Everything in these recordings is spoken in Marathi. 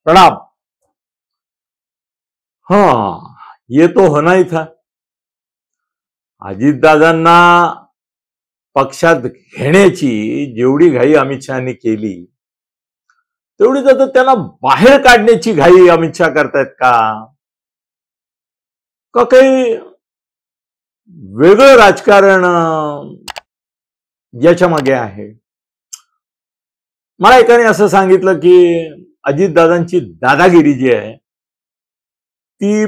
प्रणाम। हाँ, ये तो होना ही था। अजितदादांना पक्षात घेण्याची जेवढी घाई अमित शहानी केली तेवढीच आता त्यांना बाहेर काढण्याची घाई अमित शहा करतायत का काही वेगळं राजकारण याच्या मागे आहे? मला एकाने असं सांगितलं की अजितदादांची दादागिरी जी आहे ती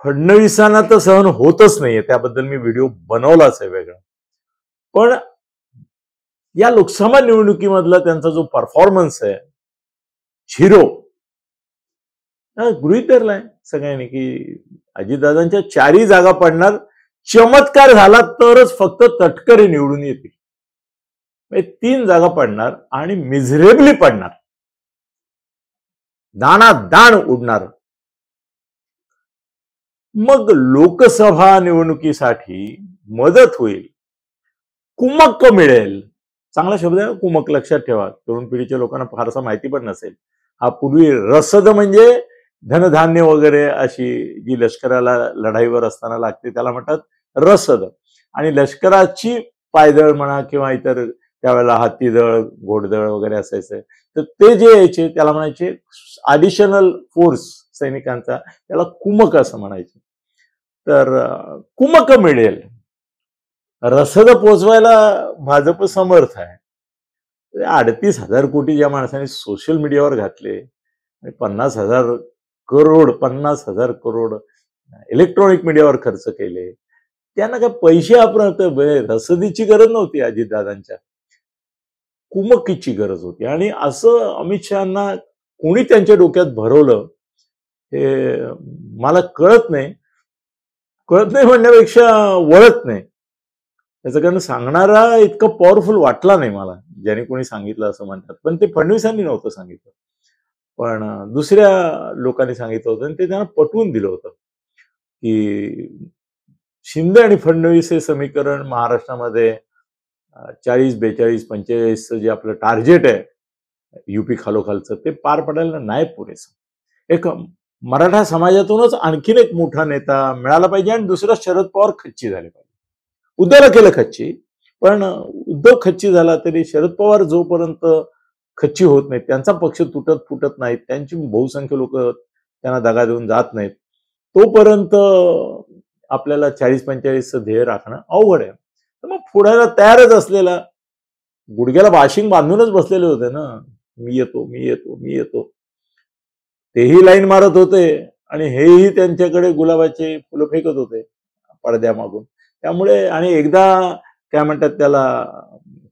फडणवीसांना तर सहन होतच नाहीये, त्याबद्दल मी व्हिडिओ बनवलाच आहे वेगळा. पण या लोकसभा निवडणुकीमधला त्यांचा जो परफॉर्मन्स आहे झिरो गृहीत धरलाय सगळ्यांनी की अजितदादांच्या 4 जागा पडणार, चमत्कार झाला तरच फक्त तटकरे निवडून येतील. 3 जागा पडणार आणि मिझरेबली पडणार, दाणादाण उडणार. मग लोकसभा निवडणुकीसाठी मदत होईल, कुमक मिळेल. चांगला शब्द आहे कुमक, लक्षात ठेवा. तरुण पिढीच्या लोकांना फारसा माहिती पण नसेल. हा पूर्वी रसद म्हणजे धनधान्य वगैरे अशी जी लष्कराला लढाईवर असताना लागते त्याला म्हणतात रसद. आणि लष्कराची पायदळ म्हणा किंवा इतर त्यावेळेला हातीदळ घोडदळ वगैरे असायचं, तर ते जे यायचे त्याला म्हणायचे ॲडिशनल फोर्स सैनिकांचा, त्याला कुमक असं म्हणायचे. तर कुमक मिळेल, रसद पोचवायला भाजप समर्थ आहे. 38,000 कोटी ज्या माणसाने सोशल मीडियावर घातले, 50,000 करोड इलेक्ट्रॉनिक मीडियावर खर्च केले, त्यांना काय पैसे आपण रसदीची गरज नव्हती. अजितदादांच्या कुमकीची गरज होती. आणि असं अमित शहाना कोणी त्यांच्या डोक्यात भरवलं हे मला कळत नाही म्हणण्यापेक्षा वळत नाही. त्याचं कारण सांगणारा इतकं पॉवरफुल वाटला नाही मला, ज्याने कोणी सांगितलं असं म्हणतात. पण ते फडणवीसांनी नव्हतं सांगितलं, पण दुसऱ्या लोकांनी सांगितलं होतं आणि ते त्यांना पटवून दिलं होतं की शिंदे आणि फडणवीस हे समीकरण महाराष्ट्रामध्ये 40, 42, 45 जे आपलं टार्गेट आहे युपी खालोखालचं, ते पार पडायला नाही पुरेसं. एक मराठा समाजातूनच आणखीन एक मोठा नेता मिळाला पाहिजे आणि दुसरा शरद पवार खच्ची झाले पाहिजे. उद्धवला केलं खच्ची, पण उद्धव खच्ची झाला तरी शरद पवार जोपर्यंत खच्ची होत नाहीत, त्यांचा पक्ष तुटत फुटत नाहीत, त्यांची बहुसंख्य लोक त्यांना दगा देऊन जात नाहीत, तोपर्यंत आपल्याला 40-45 ध्येय राखणं अवघड आहे. तर मग फोडायला तयारच असलेला, गुडघ्याला बाशिंग बांधूनच बसलेले होते ना, मी येतो. तेही लाईन मारत होते आणि हेही त्यांच्याकडे गुलाबाचे फुलं फेकत होते पडद्यामागून. त्यामुळे आणि एकदा काय म्हणतात त्याला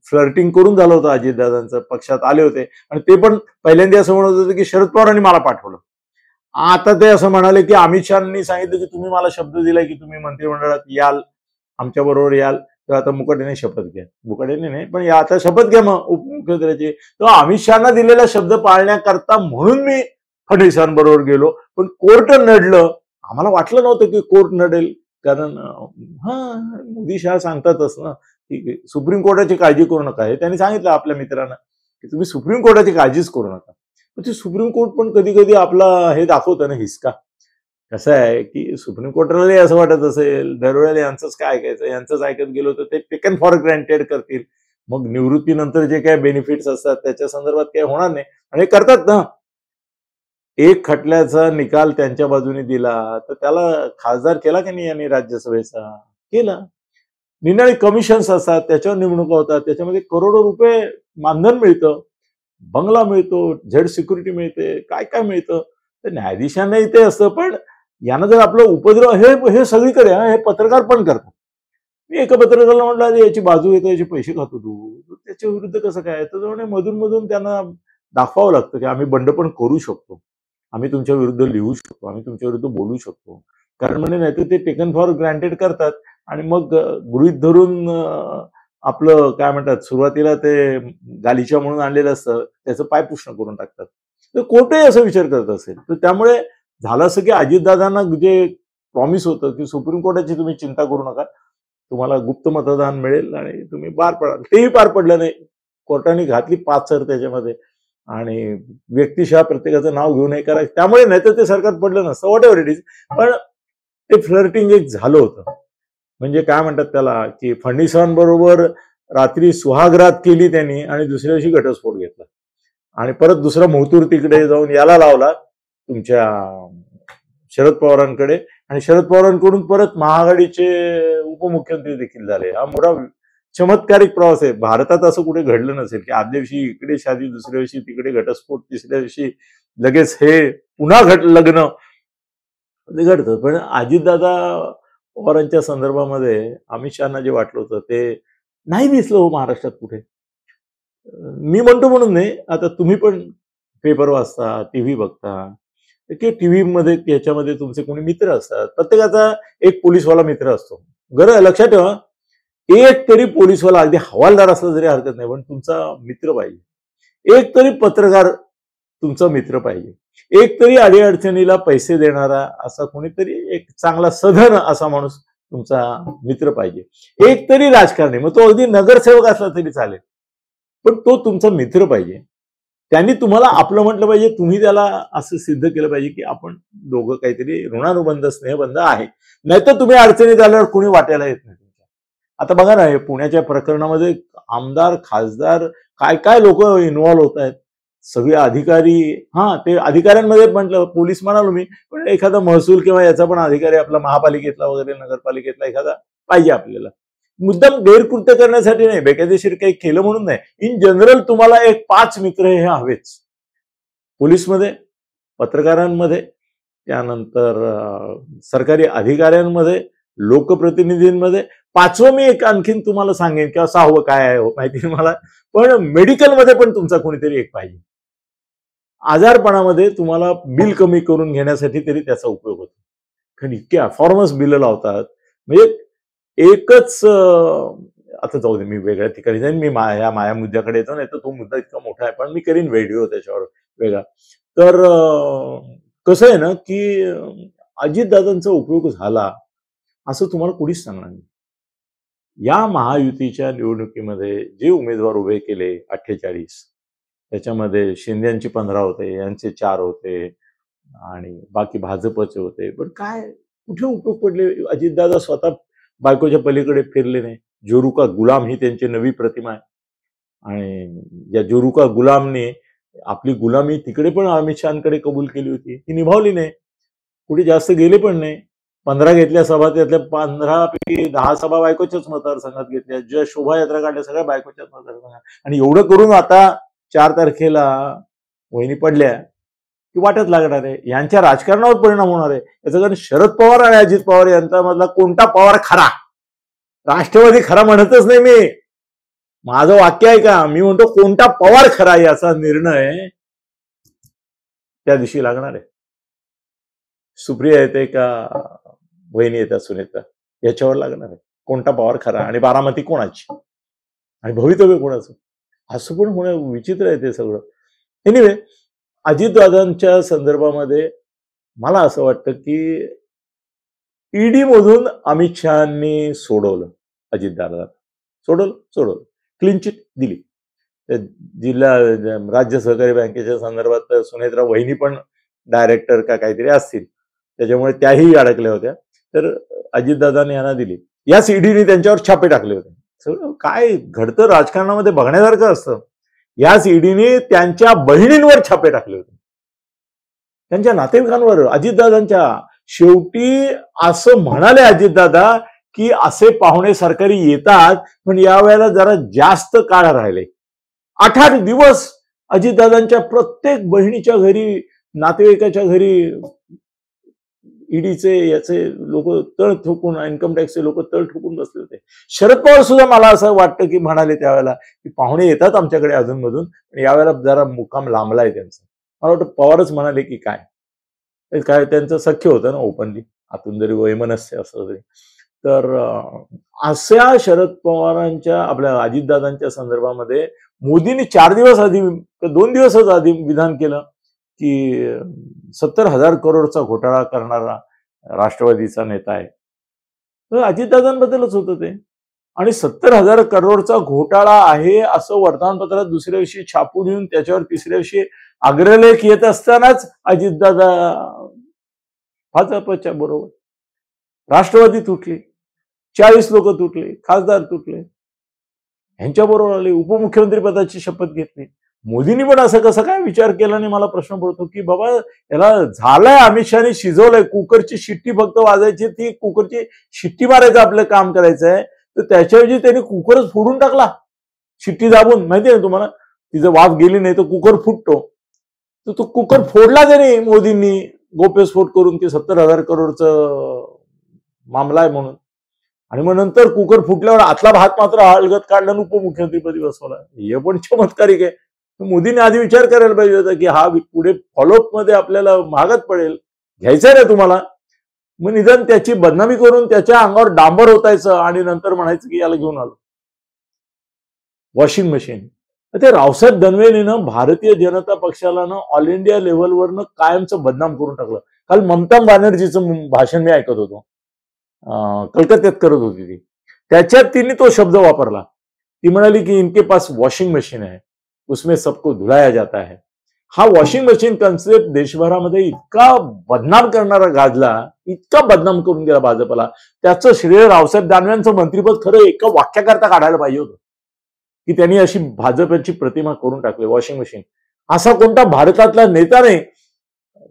फ्लर्टिंग करून झालं होतं अजितदादांचं, पक्षात आले होते आणि ते पण पहिल्यांदा असं म्हणत होते की शरद पवारांनी मला पाठवलं. आता ते असं म्हणाले की अमित शहानी सांगितलं की तुम्ही मला शब्द दिलाय की तुम्ही मंत्रिमंडळात याल, आमच्या बरोबर याल, तर आता मुकाट्याने शपथ घ्या. मुकाट्याने नाही, पण आता शपथ घ्या मग उपमुख्यमंत्र्याची. तर अमित शहाना दिलेला शब्द पाळण्याकरता म्हणून मी फडणवीसांबरोबर गेलो, पण कोर्ट नडलं. आम्हाला वाटलं नव्हतं की कोर्ट नडेल, कारण मोदी शहा सांगतातच ना की सुप्रीम कोर्टाची काळजी करू नका. हे त्यांनी सांगितलं आपल्या मित्रांना की तुम्ही सुप्रीम कोर्टाची काळजीच करू नका. ते सुप्रीम कोर्ट पण कधी कधी आपला हे दाखवतं ना हिसका. कसं आहे की सुप्रीम कोर्टालाही असं वाटत असेल दरवेळेला यांचंच काय ऐकायचं, यांचंच ऐकत गेलो तर ते टेकन फॉर ग्रँटेड करतील, मग निवृत्तीनंतर जे काय बेनिफिट्स असतात त्याच्या संदर्भात काही होणार नाही. आणि करतात ना, एक खटल्याचा निकाल त्यांच्या बाजूने दिला तर त्याला खासदार केला की नाही यांनी राज्यसभेचा, केला. निर्णय कमिशन्स असतात त्याच्यावर निवडणुका होतात, त्याच्यामध्ये करोडो रुपये मानधन मिळतं, बंगला मिळतो, झेड सिक्युरिटी मिळते, काय काय मिळतं. तर न्यायाधीशांनाही ते असतं. पण यानं जर आपलं उपद्रव हे सगळीकडे हे पत्रकार पण करतात. मी एका पत्रकाराला म्हटलं याची बाजू येतो, याचे पैसे खातो तू, त्याच्या विरुद्ध कसं काय, तर मधून मधून त्यांना दाखवावं लागतं की आम्ही बंड पण करू शकतो, आम्ही तुमच्या विरुद्ध लिहू शकतो, आम्ही तुमच्या विरुद्ध बोलू शकतो. कारण म्हणजे नाही तर ते टेकन फॉर ग्रँटेड करतात आणि मग गृहीत धरून आपलं काय म्हणतात, सुरुवातीला ते गालिचा म्हणून आणलेलं असतं त्याचं पायपुष्ण करून टाकतात. तर कोर्टही असा विचार करत असेल. तर त्यामुळे झालं असं की अजितदादांना जे प्रॉमिस होतं की सुप्रीम कोर्टाची तुम्ही चिंता करू नका, तुम्हाला गुप्त मतदान मिळेल आणि तुम्ही पार पडाल, तेही पार पडलं नाही. कोर्टाने घातली 5 सर त्याच्यामध्ये आणि व्यक्तिशः प्रत्येकाचं नाव घेऊन हे करायचं, त्यामुळे नाही तर ते सरकार पडलं नसतं, व्हॉट एव्हर इट इज. पण ते फ्लर्टिंग एक झालं होतं. म्हणजे काय म्हणतात त्याला, की फडणवीसांबरोबर रात्री सुहागरात केली त्यांनी आणि दुसऱ्या दिवशी घटस्फोट घेतला आणि परत दुसरा मोहतूर तिकडे जाऊन याला लावला तुमच्या शरद पवारांकडे, आणि शरद पवारांकडून परत महाआघाडीचे उपमुख्यमंत्री देखील झाले. हा मोठा चमत्कारिक प्रवास आहे. भारतात असं कुठे घडलं नसेल की आदल्या दिवशी इकडे शादी, दुसऱ्या दिवशी तिकडे घटस्फोट, तिसऱ्या दिवशी लगेच हे पुन्हा लग्न घडतं. पण अजितदादा पवारांच्या संदर्भामध्ये अमित शहाना जे वाटलं होतं ते नाही दिसलं हो महाराष्ट्रात कुठे. मी म्हणतो म्हणून नाही, आता तुम्ही पण पेपर वाचता, टीव्ही बघता, की टीव्ही मध्ये याच्यामध्ये तुमचे कोणी मित्र असतात. प्रत्येकाचा एक पोलीसवाला मित्र असतो. लक्षात ठेवा, एक तरी पोलीसवाला, अगदी हवालदार असला तरी हरकत नाही, पण तुमचा मित्र पाहिजे. एक तरी पत्रकार तुमचा मित्र पाहिजे. एक तरी अडीअडचणीला पैसे देणारा असा कोणीतरी एक चांगला सधन असा माणूस तुमचा मित्र पाहिजे. एक तरी राजकारणी, मग तो अगदी नगरसेवक असला तरी चालेल, पण तो तुमचा मित्र पाहिजे. त्यांनी तुम्हाला आपलं म्हटलं पाहिजे, तुम्ही त्याला असं सिद्ध केलं पाहिजे की आपण दोघं काहीतरी ऋणानुबंध, स्नेहबंध आहे. नाहीतर तुम्ही अडचणीत आल्यावर कोणी वाटायला येत नाही तुमच्या. आता बघा ना, हे पुण्याच्या प्रकरणामध्ये आमदार, खासदार, काय काय लोक इन्व्हॉल्व्ह होत आहेत, सगळे अधिकारी. ते अधिकाऱ्यांमध्ये म्हटलं, पोलीस म्हणालो मी, पण एखादा महसूल किंवा याचा पण अधिकारी आपला महापालिकेतला वगैरे नगरपालिकेतला एखादा पाहिजे आपल्याला. मुद्दाम गैरकृत्य करण्यासाठी नाही, बेकायदेशीर काही केलं म्हणून नाही. इन जनरल तुम्हाला एक 5 मित्र हे हवेच. पोलीसमध्ये, पत्रकारांमध्ये, त्यानंतर सरकारी अधिकाऱ्यांमध्ये, लोकप्रतिनिधींमध्ये. 5वं मी एक आणखीन तुम्हाला सांगेन किंवा 6वं काय आहे माहिती मला, पण मेडिकलमध्ये पण तुमचा कोणीतरी एक पाहिजे. आजारपणामध्ये तुम्हाला बिल कमी करून घेण्यासाठी तरी त्याचा उपयोग होतो. कारण इतके अफॉर्मस बिल लावतात. म्हणजे एकच, आता जाऊ दे, मी वेगळ्या ठिकाणी जाईन, मी या माया मुद्द्याकडे येतो, नाही तर तो मुद्दा इतका मोठा आहे, पण मी करीन व्हिडिओ त्याच्यावर वेगळा. तर कसं आहे ना, की अजितदादांचा उपयोग झाला असं तुम्हाला कोणीच सांगणार नाही. या महायुतीच्या निवडणुकीमध्ये जे उमेदवार उभे केले 48, त्याच्यामध्ये शिंदेची 15 होते, यांचे 4 होते आणि बाकी भाजपचे होते. पण काय कुठे उपयोग पडले? अजितदादा स्वतः बायकोच्या पलीकडे फिरले नाही. जोरू का गुलाम ही त्यांची नवी प्रतिमा आहे, आणि या जोरू का गुलामने आपली गुलामी तिकडे पण अमित शहाकडे कबूल केली होती, ती निभावली नाही. कुठे जास्त गेले पण नाही. 15 घेतल्या सभा, त्यातल्या 15 पैकी 10 सभा बायकोच्याच मतदारसंघात घेतल्या. ज्या शोभायात्रा काढल्या सगळ्या बायकोच्याच मतदारसंघात. आणि एवढं करून आता 4 तारखेला वहिनी पडल्या की वाटत लागणार आहे, यांच्या राजकारणावर परिणाम होणार आहे. याचं कारण शरद पवार आणि अजित पवार यांच्यामधला कोणता पवार खरा? राष्ट्रवादी खरा म्हणतच नाही मी, माझं वाक्य आहे का, मी म्हणतो कोणता पवार खरा याचा निर्णय त्या दिवशी लागणार आहे. सुप्रिया येते का वहिनी येतात सुनेता, याच्यावर लागणार आहे कोणता पवार खरा, आणि बारामती कोणाची, आणि भवितव्य कोणाचं. असं पण होणं विचित्र आहे ते सगळं. एनिवे, अजितदादांच्या संदर्भामध्ये मला असं वाटतं की ईडी मधून अमित शहानी सोडवलं, अजितदादा सोडवलं, क्लीन चिट दिली. जिल्हा राज्य सहकारी बँकेच्या संदर्भात सुनेत्रा वहिनी पण डायरेक्टर का काहीतरी असतील, त्याच्यामुळे त्याही अडकल्या होत्या. तर अजितदादांनी यांना दिली. याच ईडीने त्यांच्यावर छापे टाकले होते. सगळं काय घडतं राजकारणामध्ये बघण्यासारखं असतं. याच ईडीने त्यांच्या बहिणींवर छापे टाकले होते, त्यांच्या नातेवाईकांवर, अजितदादांच्या. शेवटी असं म्हणाले अजितदादा की असे पाहुणे सरकारी येतात, पण यावेळेला जरा जास्त काळ राहिले. 8-8 दिवस अजितदादांच्या प्रत्येक बहिणीच्या घरी, नातेवाईकाच्या घरी ईडीचे याचे लोक तळ ठोकून, इन्कम टॅक्सचे लोक तळ ठोकून बसले होते. शरद पवार सुद्धा मला असं वाटतं की म्हणाले त्यावेळेला की पाहुणे येतात आमच्याकडे अधूनमधून, पण यावेळेला जरा मुक्काम लांबलाय त्यांचा. मला वाटतं पवारच म्हणाले की काय त्यांचं सख्य होतं ना ओपनली, आतून जरी वैमनस्य असं तरी. तर अशा शरद पवारांच्या, आपल्या अजितदादांच्या संदर्भामध्ये मोदींनी 4 दिवस आधी, 2 दिवसच आधी विधान केलं की 70,000 करोडचा घोटाळा करणारा राष्ट्रवादीचा नेता आहे. तर अजितदादांबद्दलच होतं ते. आणि 70,000 करोडचा घोटाळा आहे असं वर्तमानपत्रात दुसऱ्या दिवशी छापून येऊन त्याच्यावर तिसऱ्या दिवशी अग्रलेख येत असतानाच अजितदादा भाजपच्या बरोबर, राष्ट्रवादी तुटली, 40 लोक तुटले, खासदार तुटले, यांच्या बरोबर आले, उपमुख्यमंत्री पदाची शपथ घेतली. मोदींनी पण असं कसं काय विचार केला नाही मला प्रश्न पडतो की बाबा याला झालंय, अमित शहाने शिजवलंय, कुकरची शिट्टी फक्त वाजायची, ती कुकरची शिट्टी मारायचं आपलं काम करायचंय, तर त्याच्याऐवजी त्यांनी कुकरच फोडून टाकला शिट्टी दाबून. माहितीये ना तुम्हाला, तिचं वाफ गेली नाही तर कुकर फुटतो, तर तो कुकर फोडला त्यांनी मोदींनी गौप्यस्फोट करून की 70,000 करोडचं मामला आहे म्हणून. आणि मग नंतर कुकर फुटल्यावर आतला भात मात्र हलगत काढला आणि उपमुख्यमंत्रीपदी बसवला. हे पण चमत्कारिक आहे. मोदींनी आधी विचार करायला पाहिजे होता की हा पुढे फॉलोअप मध्ये आपल्याला महागात पडेल, घ्यायचा नाही तुम्हाला, मग निदान त्याची बदनामी करून त्याच्या अंगावर डांबर होतायचं आणि नंतर म्हणायचं की याला घेऊन आलो. वॉशिंग मशीन, ते रावसाहेब दानवेनं भारतीय जनता पक्षाला ना ऑल इंडिया लेव्हलवरनं कायमचं बदनाम करून टाकलं. काल ममता बॅनर्जीचं भाषण मी ऐकत होतो, कलकत्त्यात करत होती ती, त्याच्यात तिने तो शब्द वापरला. ती म्हणाली की इनके पास वॉशिंग मशीन है, उसमें सबको धुलाया जाता है. हा वॉशिंग मशीन कन्सेप्ट देशभरामध्ये इतका बदनाम करणारा गाजला, इतका बदनाम करून गेला भाजपला, त्याचं श्रेय रावसाहेब दानवेंचं मंत्रिपद खरं एका वाक्याकरता काढायला पाहिजे होतं की त्यांनी अशी भाजपची प्रतिमा करून टाकली. वॉशिंग मशीन, असा कोणता भारतातला नेता नाही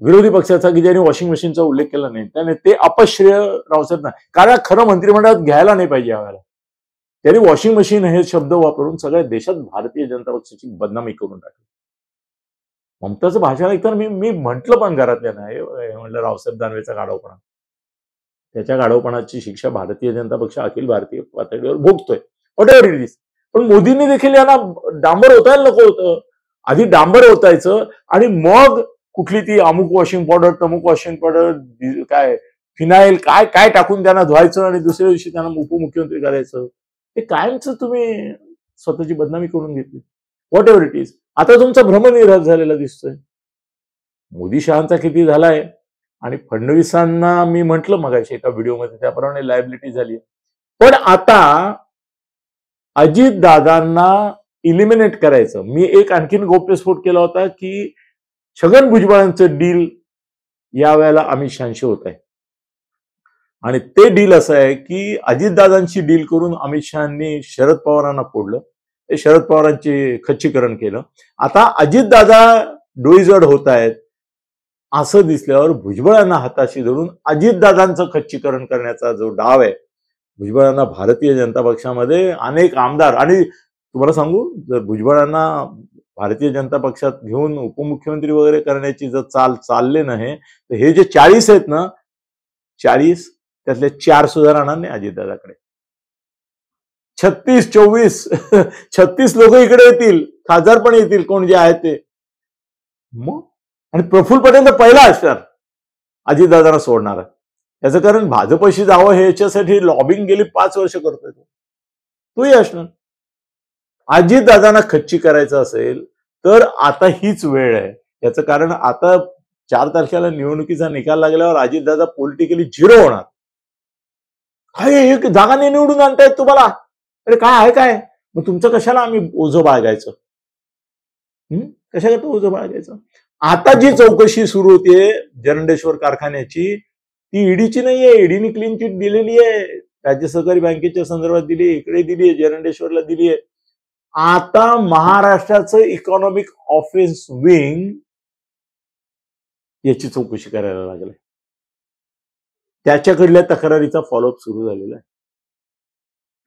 विरोधी पक्षाचा की ज्यांनी वॉशिंग मशीनचा उल्लेख केला नाही. त्याने ते अपश्रेय रावसाहेब नाही, कारण खरं मंत्रिमंडळात घ्यायला नाही पाहिजे यावेळेला. त्यांनी वॉशिंग मशीन हे शब्द वापरून सगळ्या देशात भारतीय जनता पक्षाची बदनामी करून टाकली. ममताचं भाषण ऐकताना मी म्हटलं पण घरातल्या नाही, म्हटलं रावसाहेब दानवेचा गाढवपणा, त्याच्या गाढवपणाची शिक्षा भारतीय जनता पक्ष अखिल भारतीय पातळीवर भोगतोय, व्हॉट एव्हर इट इज. पण मोदींनी देखील यांना डांबर होतायला नको होतं. आधी डांबर होतायचं आणि मग कुठली ती अमुक वॉशिंग पावडर, तमुक वॉशिंग पावडर, काय फिनाईल, काय काय टाकून त्यांना धुवायचं आणि दुसऱ्या दिवशी त्यांना उपमुख्यमंत्री करायचं. ते कायमचं तुम्ही स्वतःची बदनामी करून घेतली, व्हॉट एव्हर इट इज. आता तुमचा भ्रमनिरास झालेला दिसतोय. मोदी शहांचा किती झालाय आणि फडणवीसांना मी म्हटलं मगाशी एका व्हिडिओमध्ये त्याप्रमाणे लायबिलिटी झाली. पण आता अजितदादांना इलिमिनेट करायचं. मी एक आणखीन गौप्यस्फोट केला होता की छगन भुजबळांचं डील यावेळेला अमित शहांशी होत आहे आणि ते डील असं आहे की अजितदादांची डील करून अमित शहांनी शरद पवारांना फोडलं, ते शरद पवारांचे खच्चीकरण केलं. आता अजितदादा डोईजड होत आहेत असं दिसल्यावर भुजबळांना हाताशी धरून अजितदादांचं खच्चीकरण करण्याचा जो डाव आहे, भुजबळांना भारतीय जनता पक्षामध्ये अनेक आमदार, आणि तुम्हाला सांगू, जर भुजबळांना भारतीय जनता पक्षात घेऊन उपमुख्यमंत्री वगैरे करण्याची जर चालले नाही तर हे जे 40 आहेत ना, 40 त्यातले 4 सुद्धा राहणार नाही अजितदादाकडे. 36 लोक इकडे येतील, खासदार पण येतील कोण जे आहेत ते. मग आणि प्रफुल्ल पटेल तर पहिला असणार अजितदादांना सोडणार. याचं कारण भाजपशी जावं हे याच्यासाठी लॉबिंग गेली 5 वर्ष करतोय तोही असणार. अजितदादांना खच्ची करायचं असेल तर आता हीच वेळ आहे. याचं कारण आता 4 तारखेला निवडणुकीचा निकाल लागल्यावर अजितदादा पॉलिटिकली झिरो होणार. काय एक जागा नाही निवडून आणतायत तुम्हाला, अरे काय आहे काय, मग तुमचं कशाला आम्ही ओझं बाळगायचं, कशाला ओझं बाळगायचं. आता जी चौकशी सुरू होतीये जरंडेश्वर कारखान्याची, ती ईडीची नाहीये. ईडीने क्लीन चिट दिलेली आहे, राज्य सहकारी बँकेच्या संदर्भात दिली, इकडे दिली आहे, जरंडेश्वरला दिली आहे. आता महाराष्ट्राचं इकॉनॉमिक ऑफेन्स विंग याची चौकशी करायला लागली. त्याच्याकडल्या तक्रारीचा फॉलोअप सुरू झालेला आहे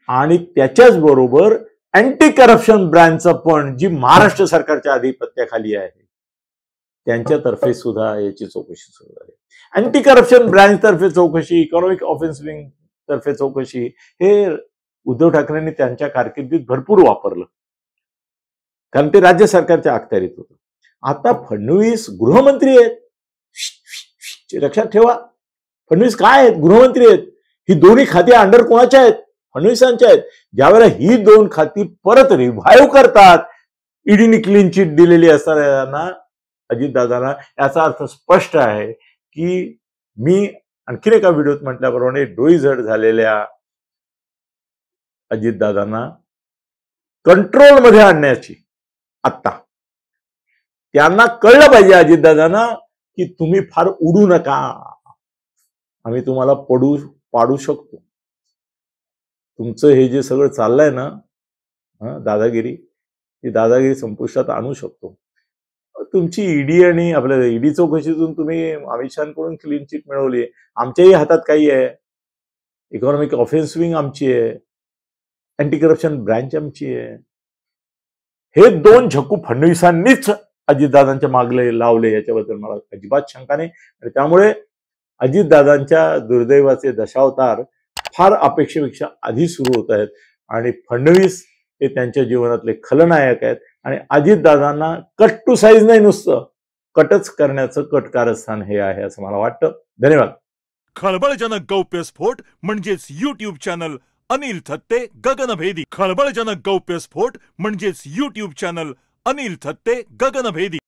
आणि त्याच्याच बरोबर अँटी करप्शन ब्रँचचं पण, जी महाराष्ट्र सरकारच्या आधिपत्याखाली आहे, त्यांच्यातर्फे सुद्धा याची चौकशी सुरू झाली. अँटी करप्शन ब्रँच तर्फे चौकशी, इकॉनॉमिक ऑफेन्स विंग तर्फे चौकशी, हे उद्धव ठाकरेंनी त्यांच्या कारकिर्दीत भरपूर वापरलं, कारण ते राज्य सरकारच्या अखत्यारीत होतं. आता फडणवीस गृहमंत्री आहेत, लक्षात ठेवा, फडणवीस काय आहेत, गृहमंत्री आहेत. ही दोन्ही खाती अंडर कोणाच्या आहेत, फडणवीसांच्या आहेत. ज्यावेळेला ही 2 खाती परत रिव्हाइव्ह करतात ईडीने क्लीन चिट दिलेली असताना अजितदादांना, याचा अर्थ स्पष्ट आहे की मी आणखीन एका व्हिडिओत म्हटल्याप्रमाणे डोईजड झालेल्या अजितदादांना कंट्रोलमध्ये आणण्याची. आत्ता त्यांना कळलं पाहिजे अजितदादांना की तुम्ही फार उडू नका, आम्ही तुम्हाला पाडू शकतो. तुमचं हे जे सगळं चाललंय ना दादागिरी, ती दादागिरी संपुष्टात आणू शकतो. तुमची ईडी आणि आपल्या ईडी चौकशीतून तुम्ही अमित शहाकडून क्लीन चिट मिळवली. आमच्याही हातात काही आहे. इकॉनॉमिक ऑफेन्स विंग आमची आहे, अँटी करप्शन ब्रँच आमची आहे. हे दोन झकू फडणवीसांनीच अजितदादांच्या मागले लावले, याच्याबद्दल मला अजिबात शंका नाही. आणि त्यामुळे अजितदादांच्या दुर्दैवाचे दशावतार फार अपेक्षेपेक्षा आधी सुरू होत आहेत आणि फडणवीस हे त्यांच्या जीवनातले खलनायक आहेत. आणि अजितदादांना कट टू साईज नाही, नुसतं कटच करण्याचं कटकारस्थान हे आहे असं मला वाटतं. धन्यवाद. खळबळजनक गौप्यस्फोट म्हणजेच YouTube चॅनल अनिल थत्ते गगनभेदी. खळबळजनक गौप्यस्फोट म्हणजेच YouTube चॅनल अनिल थत्ते गगनभेदी.